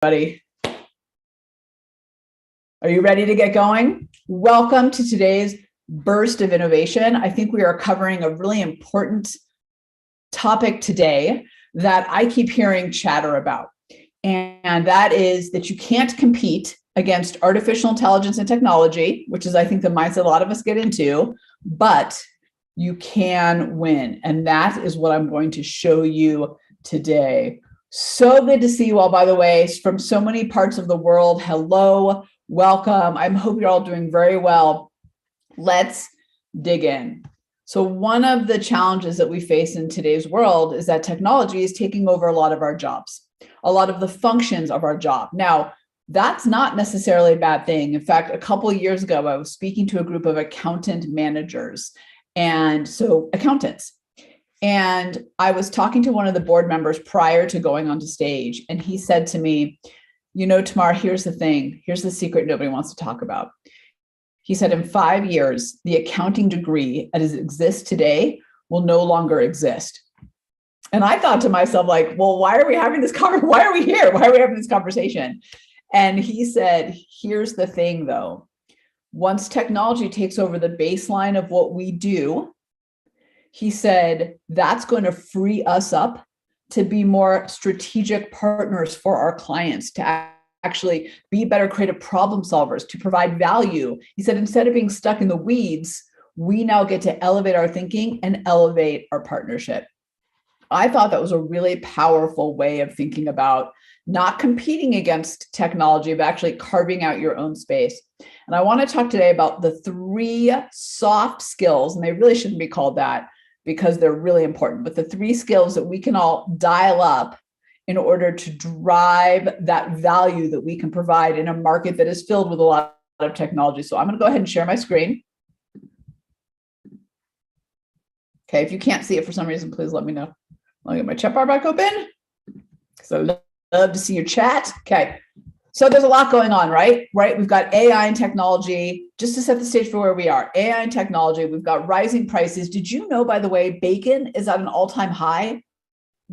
Buddy. Are you ready to get going? Welcome to today's burst of innovation. I think we are covering a really important topic today that I keep hearing chatter about. And that is that you can't compete against artificial intelligence and technology, which is, I think, the mindset a lot of us get into, but you can win. And that is what I'm going to show you today. So good to see you all, by the way, from so many parts of the world. Hello, welcome. I hope you're all doing very well. Let's dig in. So one of the challenges that we face in today's world is that technology is taking over a lot of our jobs, a lot of the functions of our job. Now, that's not necessarily a bad thing. In fact, a couple of years ago, I was speaking to a group of accountant managers, and so accountants. And I was talking to one of the board members prior to going onto stage, and he said to me, you know, Tamar, here's the thing. Here's the secret nobody wants to talk about. He said, in 5 years, the accounting degree as it exists today will no longer exist. And I thought to myself, like, well, why are we having this conversation? Why are we here? Why are we having this conversation? And he said, here's the thing, though. Once technology takes over the baseline of what we do, he said, that's going to free us up to be more strategic partners for our clients, to actually be better creative problem solvers, to provide value. He said, instead of being stuck in the weeds, we now get to elevate our thinking and elevate our partnership. I thought that was a really powerful way of thinking about not competing against technology, but actually carving out your own space. And I want to talk today about the 3 soft skills, and they really shouldn't be called that because they're really important, but the 3 skills that we can all dial up in order to drive that value that we can provide in a market that is filled with a lot of technology. So I'm going to go ahead and share my screen. Okay, if you can't see it for some reason, please let me know. I'll get my chat bar back open because I love to see your chat. Okay, so there's a lot going on, right? We've got AI and technology. Just to set the stage for where we are, AI and technology, we've got rising prices. Did you know, by the way, bacon is at an all-time high?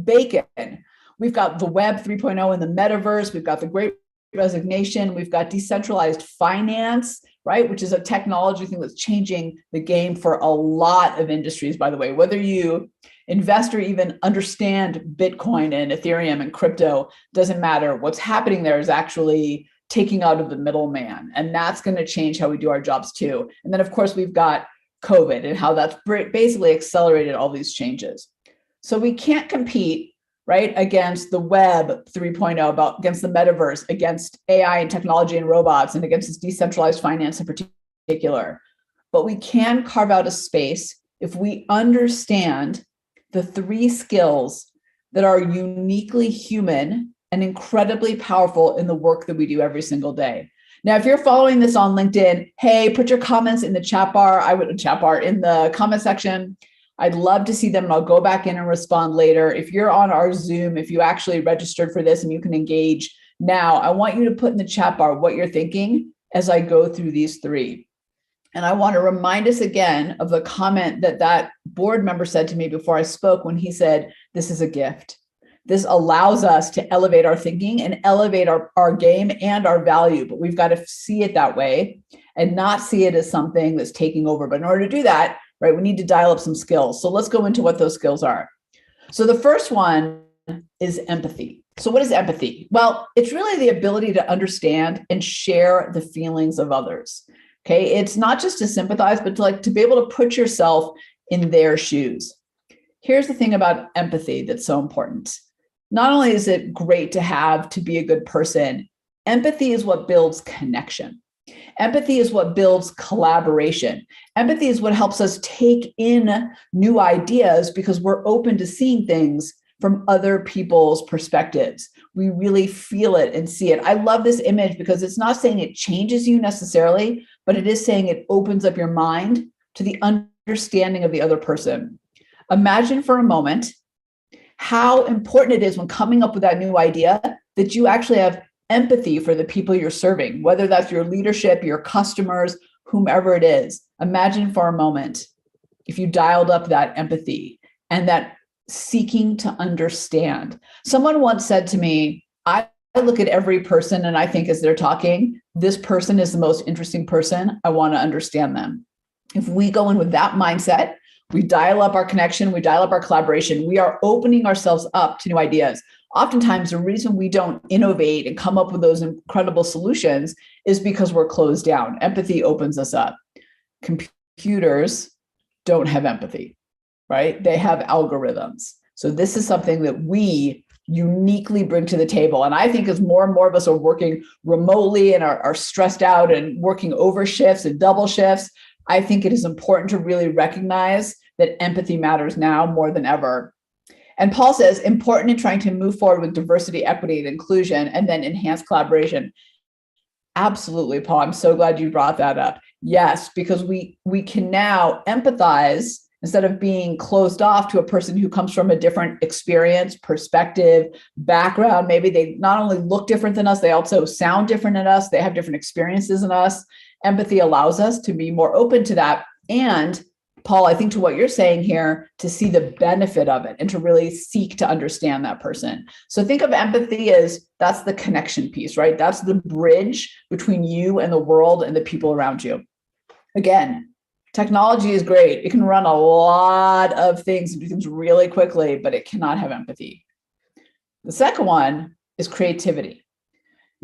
Bacon. We've got the Web 3.0 and the metaverse. We've got the Great Resignation. We've got decentralized finance, right? Which is a technology thing that's changing the game for a lot of industries, by the way. Whether you invest or even understand Bitcoin and Ethereum and crypto, doesn't matter. What's happening there is actually taking out of the middleman. And that's going to change how we do our jobs too. And then, of course, we've got COVID and how that's basically accelerated all these changes. So we can't compete, right, against the Web 3.0, against the metaverse, against AI and technology and robots, and against this decentralized finance in particular. But we can carve out a space if we understand the 3 skills that are uniquely human and incredibly powerful in the work that we do every single day. Now, if you're following this on LinkedIn, hey, put your comments in the chat bar. In the comment section. I'd love to see them, and I'll go back in and respond later. If you're on our Zoom, if you actually registered for this and you can engage now, I want you to put in the chat bar what you're thinking as I go through these 3. And I want to remind us again of the comment that board member said to me before I spoke, when he said, this is a gift. This allows us to elevate our thinking and elevate our game and our value, but we've got to see it that way and not see it as something that's taking over. But in order to do that, right, we need to dial up some skills. So let's go into what those skills are. So the first one is empathy. So what is empathy? Well, it's really the ability to understand and share the feelings of others. Okay, it's not just to sympathize, but to be able to put yourself in their shoes. Here's the thing about empathy that's so important. Not only is it great to be a good person, empathy is what builds connection. Empathy is what builds collaboration. Empathy is what helps us take in new ideas because we're open to seeing things from other people's perspectives. We really feel it and see it. I love this image because it's not saying it changes you necessarily, but it is saying it opens up your mind to the understanding of the other person. Imagine for a moment how important it is when coming up with that new idea that you actually have empathy for the people you're serving, whether that's your leadership, your customers, whomever it is. Imagine for a moment if you dialed up that empathy and that seeking to understand. Someone once said to me, I look at every person and I think as they're talking, this person is the most interesting person. I want to understand them. If we go in with that mindset, we dial up our connection, we dial up our collaboration, we are opening ourselves up to new ideas. Oftentimes, the reason we don't innovate and come up with those incredible solutions is because we're closed down. Empathy opens us up. Computers don't have empathy, right? They have algorithms. So this is something that we uniquely bring to the table. And I think as more and more of us are working remotely and are stressed out and working over shifts and double shifts, I think it is important to really recognize that empathy matters now more than ever. And Paul says, important in trying to move forward with diversity, equity, and inclusion, and then enhance collaboration. Absolutely, Paul. I'm so glad you brought that up. Yes, because we can now empathize instead of being closed off to a person who comes from a different experience, perspective, background. Maybe they not only look different than us, they also sound different than us. They have different experiences than us. Empathy allows us to be more open to that. And Paul, I think to what you're saying here, to see the benefit of it and to really seek to understand that person. So think of empathy as that's the connection piece, right? That's the bridge between you and the world and the people around you. Again, technology is great. It can run a lot of things and do things really quickly, but it cannot have empathy. The second one is creativity.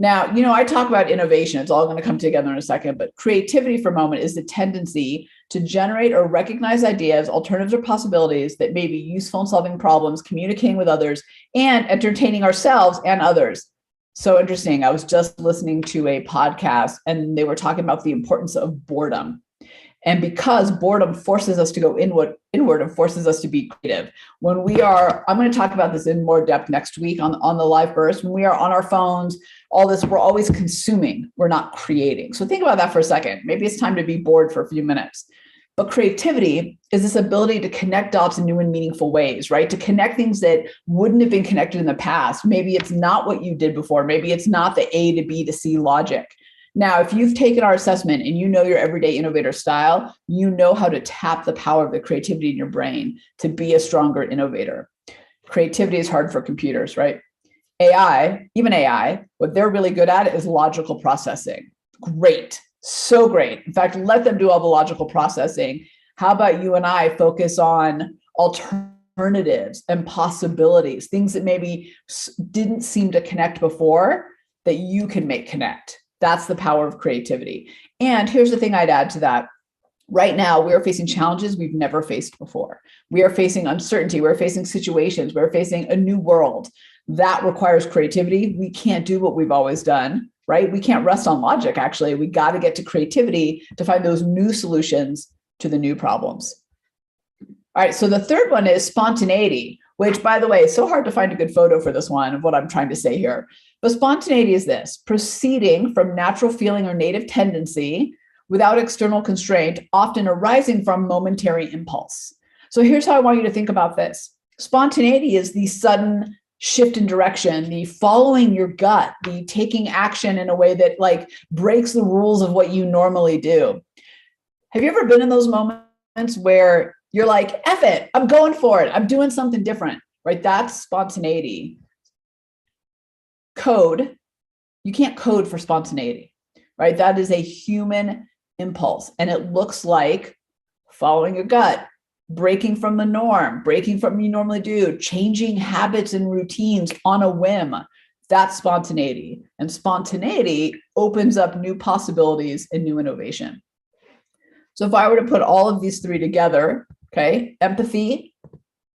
Now, I talk about innovation. It's all going to come together in a second, but creativity for a moment is the tendency to generate or recognize ideas, alternatives, or possibilities that may be useful in solving problems, communicating with others, and entertaining ourselves and others. So interesting. I was just listening to a podcast and they were talking about the importance of boredom. And because boredom forces us to go inward and forces us to be creative. When we are, I'm going to talk about this in more depth next week on the live burst. When we are on our phones, all this, we're always consuming, we're not creating. So think about that for a second. Maybe it's time to be bored for a few minutes. But creativity is this ability to connect dots in new and meaningful ways, right? To connect things that wouldn't have been connected in the past. Maybe it's not what you did before. Maybe it's not the A to B to C logic. Now, if you've taken our assessment and you know your everyday innovator style, you know how to tap the power of the creativity in your brain to be a stronger innovator. Creativity is hard for computers, right? Even AI, what they're really good at is logical processing. Great, so great. In fact, let them do all the logical processing. How about you and I focus on alternatives and possibilities, things that maybe didn't seem to connect before that you can make connect. That's the power of creativity. And here's the thing I'd add to that. Right now, we are facing challenges we've never faced before. We are facing uncertainty. We're facing situations. We're facing a new world. That requires creativity. We can't do what we've always done, right? We can't rest on logic, actually. We got to get to creativity to find those new solutions to the new problems. All right, so the third one is spontaneity, which, by the way, it's so hard to find a good photo for this one of what I'm trying to say here. But spontaneity is this: proceeding from natural feeling or native tendency without external constraint, often arising from momentary impulse. So here's how I want you to think about this. Spontaneity is the sudden shift in direction, the following your gut, the taking action in a way that like breaks the rules of what you normally do. Have you ever been in those moments where you're like, F it, I'm going for it, I'm doing something different, right? That's spontaneity. Code, you can't code for spontaneity, right? That is a human impulse. And it looks like following your gut, breaking from the norm, breaking from what you normally do, changing habits and routines on a whim. That's spontaneity. And spontaneity opens up new possibilities and new innovation. So if I were to put all of these three together, okay, empathy,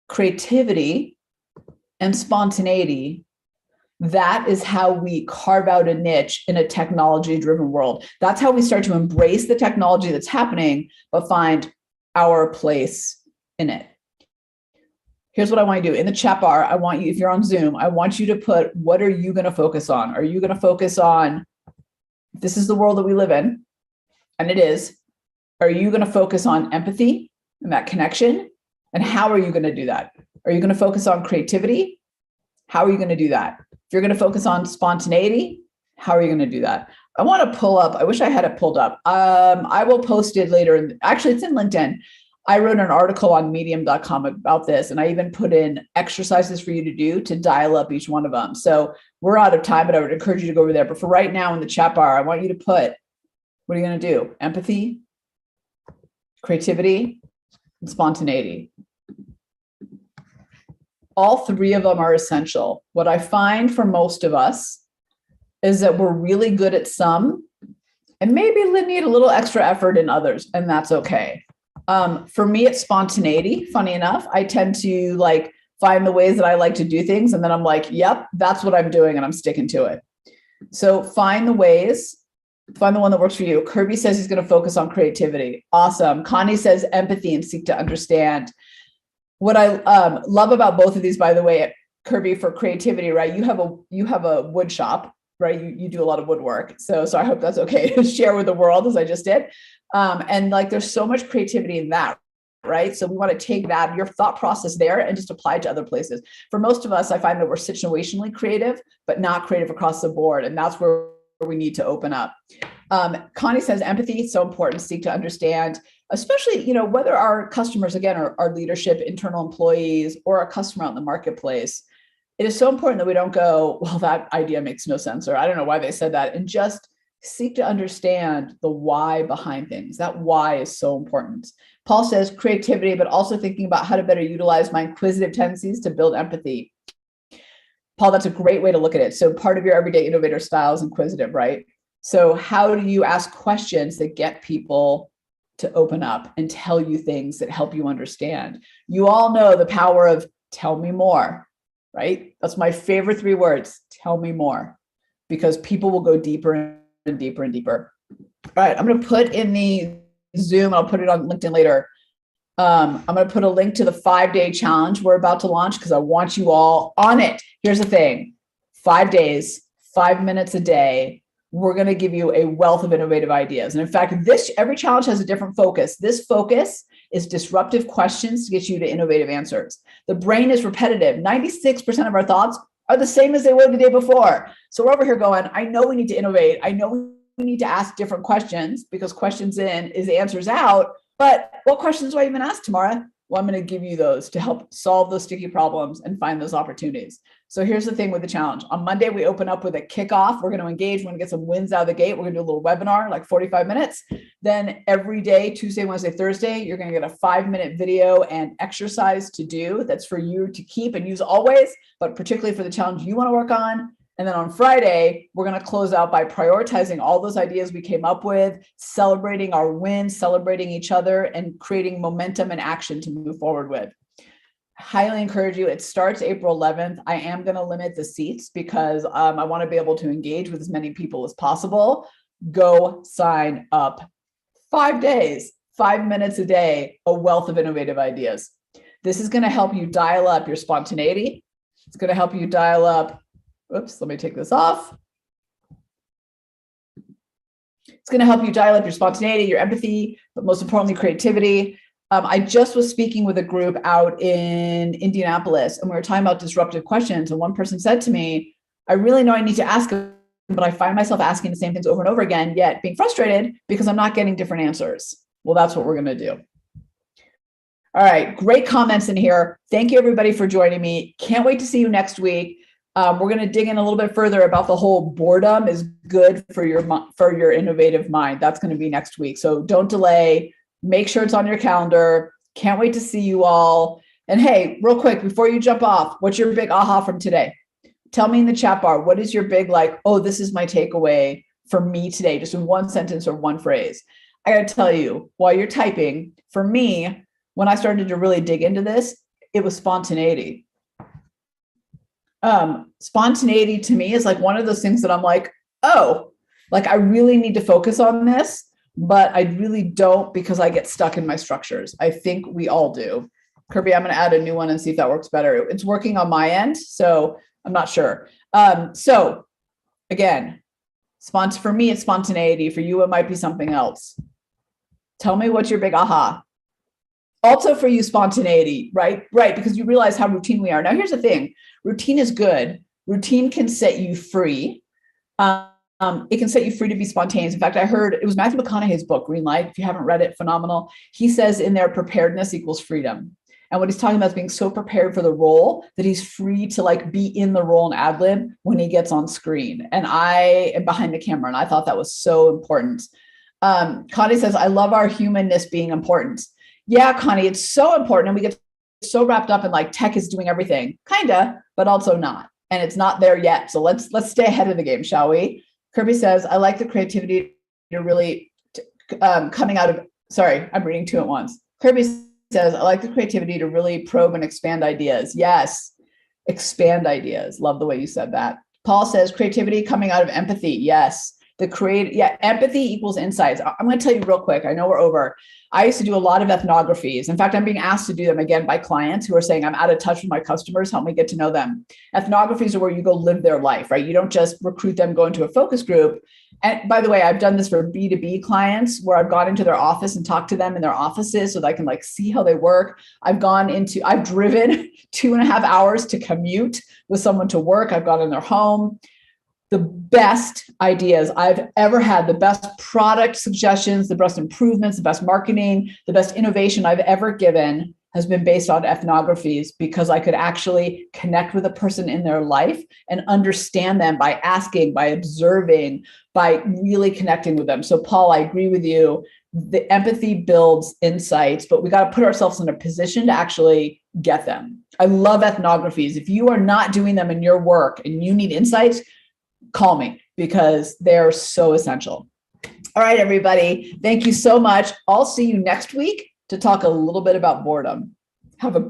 creativity, and spontaneity, that is how we carve out a niche in a technology-driven world. That's how we start to embrace the technology that's happening, but find our place in it. Here's what I want you to do. In the chat bar, I want you, if you're on Zoom, I want you to put, what are you going to focus on? Are you going to focus on, this is the world that we live in, and it is. Are you going to focus on empathy and that connection? And how are you going to do that? Are you going to focus on creativity? How are you going to do that? If you're going to focus on spontaneity, how are you going to do that? I want to pull up, I wish I had it pulled up. I will post it later. Actually, it's in LinkedIn. I wrote an article on medium.com about this, and I even put in exercises for you to do to dial up each one of them. So we're out of time, but I would encourage you to go over there. But for right now in the chat bar, I want you to put, what are you going to do? Empathy, creativity, and spontaneity. All three of them are essential. What I find for most of us is that we're really good at some and maybe need a little extra effort in others, and that's okay. For me, it's spontaneity. Funny enough, I tend to like find the ways that I like to do things, and then I'm like, yep, that's what I'm doing, and I'm sticking to it. So find the ways, find the one that works for you. Kirby says he's going to focus on creativity. Awesome. Connie says empathy and seek to understand. What I love about both of these, by the way, Kirby, for creativity, right? You have a wood shop, right? You do a lot of woodwork. So I hope that's okay to share with the world as I just did. And like, there's so much creativity in that, right? So we want to take that, your thought process there, and just apply it to other places. For most of us, I find that we're situationally creative, but not creative across the board. And that's where we need to open up. Connie says empathy is so important, seek to understand, especially, whether our customers, again, are our leadership, internal employees, or a customer out in the marketplace. It is so important that we don't go, well, that idea makes no sense, or I don't know why they said that, and just seek to understand the why behind things. That why is so important. Paul says creativity, but also thinking about how to better utilize my inquisitive tendencies to build empathy. Paul, that's a great way to look at it. So part of your everyday innovator style is inquisitive, right? So how do you ask questions that get people to open up and tell you things that help you understand? You all know the power of tell me more, right? That's my favorite 3 words, tell me more, because people will go deeper and deeper and deeper. All right, I'm going to put in the Zoom, I'll put it on LinkedIn later. I'm going to put a link to the 5-day challenge we're about to launch because I want you all on it. Here's the thing, 5 days, 5 minutes a day. We're going to give you a wealth of innovative ideas. And in fact, every challenge has a different focus. This focus is disruptive questions to get you to innovative answers. The brain is repetitive. 96% of our thoughts are the same as they were the day before. So we're over here going, I know we need to innovate. I know we need to ask different questions, because questions in is answers out. But what questions do I even ask, Tamara? Well, I'm going to give you those to help solve those sticky problems and find those opportunities. So here's the thing with the challenge. On Monday, we open up with a kickoff. We're going to engage. We're going to get some wins out of the gate. We're going to do a little webinar, like 45 minutes. Then every day, Tuesday, Wednesday, Thursday, you're going to get a 5-minute video and exercise to do. That's for you to keep and use always, but particularly for the challenge you want to work on. And then on Friday, we're going to close out by prioritizing all those ideas we came up with, celebrating our wins, celebrating each other, and creating momentum and action to move forward with. Highly encourage you. It starts April 11th. I am going to limit the seats because I want to be able to engage with as many people as possible. Go sign up. 5 days, 5 minutes a day, a wealth of innovative ideas. This is going to help you dial up your spontaneity. It's going to help you dial up. Oops, let me take this off. It's going to help you dial up your spontaneity, your empathy, but most importantly, creativity. I just was speaking with a group out in Indianapolis, and we were talking about disruptive questions. And one person said to me, I really know I need to ask them, but I find myself asking the same things over and over again, yet being frustrated because I'm not getting different answers. Well, that's what we're going to do. All right, great comments in here. Thank you, everybody, for joining me. Can't wait to see you next week. We're going to dig in a little bit further about the whole boredom is good for your innovative mind. That's going to be next week. So don't delay. Make sure it's on your calendar. Can't wait to see you all. And hey, real quick, before you jump off, what's your big aha from today? Tell me in the chat bar, what is your big oh, this is my takeaway for me today, just in one sentence or one phrase. I got to tell you, while you're typing, for me, when I started to really dig into this, it was spontaneity. Spontaneity to me is like one of those things that I'm like, oh, like I really need to focus on this, but I really don't because I get stuck in my structures. I think we all do. Kirby, I'm going to add a new one and see if that works better. It's working on my end, so I'm not sure. So again, for me, it's spontaneity. For you, it might be something else. Tell me what's your big aha. Also for you, spontaneity, right? Right, because you realize how routine we are. Now, here's the thing. Routine is good. Routine can set you free. it can set you free to be spontaneous. In fact, I heard it was Matthew McConaughey's book, Green Light. If you haven't read it, phenomenal. He says in there, preparedness equals freedom. And what he's talking about is being so prepared for the role that he's free to like be in the role and ad lib when he gets on screen. And I am behind the camera, and I thought that was so important. Connie says, I love our humanness being important. Yeah, Connie, it's so important. And we get so wrapped up in like tech is doing everything, kind of, but also not. And it's not there yet. So let's stay ahead of the game, shall we? Kirby says, I like the creativity to really coming out of, sorry, I'm reading two at once. Kirby says, I like the creativity to really probe and expand ideas. Yes, expand ideas. Love the way you said that. Paul says, creativity coming out of empathy. Yes. Empathy equals insights. I'm going to tell you real quick. I know we're over. I used to do a lot of ethnographies. In fact, I'm being asked to do them again by clients who are saying, I'm out of touch with my customers. Help me get to know them. Ethnographies are where you go live their life, right? You don't just recruit them, go into a focus group. And by the way, I've done this for B2B clients where I've gone into their office and talked to them in their offices so that I can like see how they work. I've driven 2.5 hours to commute with someone to work. I've gone in their home. The best ideas I've ever had, the best product suggestions, the best improvements, the best marketing, the best innovation I've ever given has been based on ethnographies, because I could actually connect with a person in their life and understand them by asking, by observing, by really connecting with them. So Paul, I agree with you. The empathy builds insights, but we got to put ourselves in a position to actually get them. I love ethnographies. If you are not doing them in your work and you need insights, call me, because they're so essential. All right, everybody. Thank you so much. I'll see you next week to talk a little bit about boredom. Have a